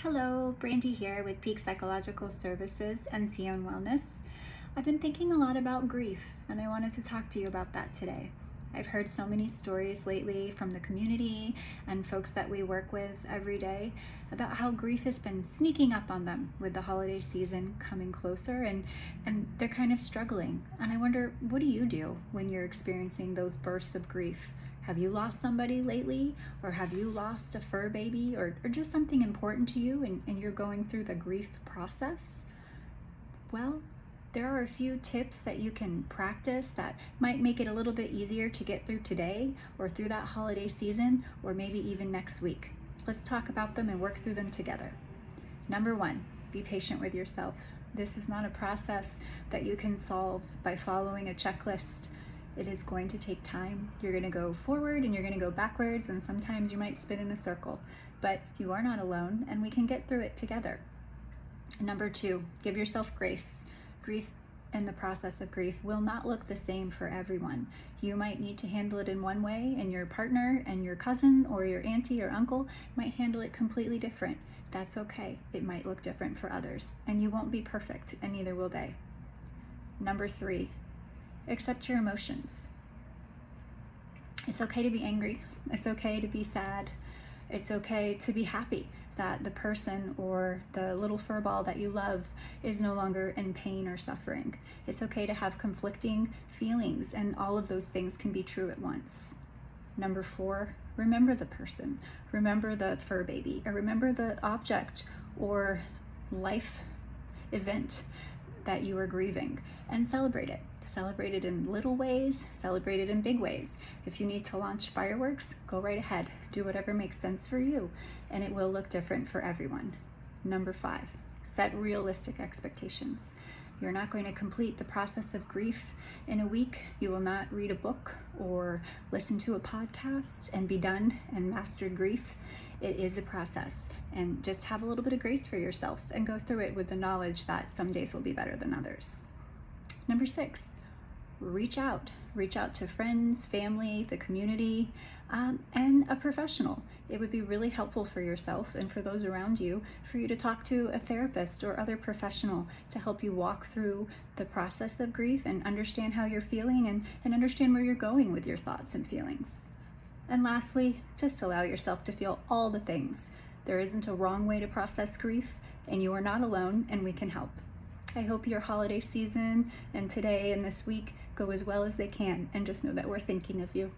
Hello, Brandi here with Peak Psychological Services and Sillon Wellness. I've been thinking a lot about grief, and I wanted to talk to you about that today. I've heard so many stories lately from the community and folks that we work with every day about how grief has been sneaking up on them with the holiday season coming closer, and they're kind of struggling. And I wonder, what do you do when you're experiencing those bursts of grief? Have you lost somebody lately? Or have you lost a fur baby or just something important to you and you're going through the grief process? Well, there are a few tips that you can practice that might make it a little bit easier to get through today or through that holiday season or maybe even next week. Let's talk about them and work through them together. Number one, be patient with yourself. This is not a process that you can solve by following a checklist. It is going to take time. You're going to go forward and you're going to go backwards, and sometimes you might spin in a circle, but you are not alone and we can get through it together. Number two, give yourself grace. Grief and the process of grief will not look the same for everyone. You might need to handle it in one way, and your partner and your cousin or your auntie or uncle might handle it completely different. That's okay. It might look different for others, and you won't be perfect, and neither will they. Number three, accept your emotions. It's okay to be angry. It's okay to be sad. It's okay to be happy that the person or the little fur ball that you love is no longer in pain or suffering. It's okay to have conflicting feelings, and all of those things can be true at once. Number four, remember the person. Remember the fur baby, or remember the object or life event that you are grieving, and celebrate it. Celebrate it in little ways, celebrate it in big ways. If you need to launch fireworks, go right ahead. Do whatever makes sense for you, and it will look different for everyone. Number five, set realistic expectations. You're not going to complete the process of grief in a week. You will not read a book or listen to a podcast and be done and mastered grief. It is a process, and just have a little bit of grace for yourself and go through it with the knowledge that some days will be better than others. Number six, reach out. Reach out to friends, family, the community, and a professional. It would be really helpful for yourself and for those around you for you to talk to a therapist or other professional to help you walk through the process of grief and understand how you're feeling and understand where you're going with your thoughts and feelings. And lastly, just allow yourself to feel all the things. There isn't a wrong way to process grief, and you are not alone, and we can help. I hope your holiday season and today and this week go as well as they can, and just know that we're thinking of you.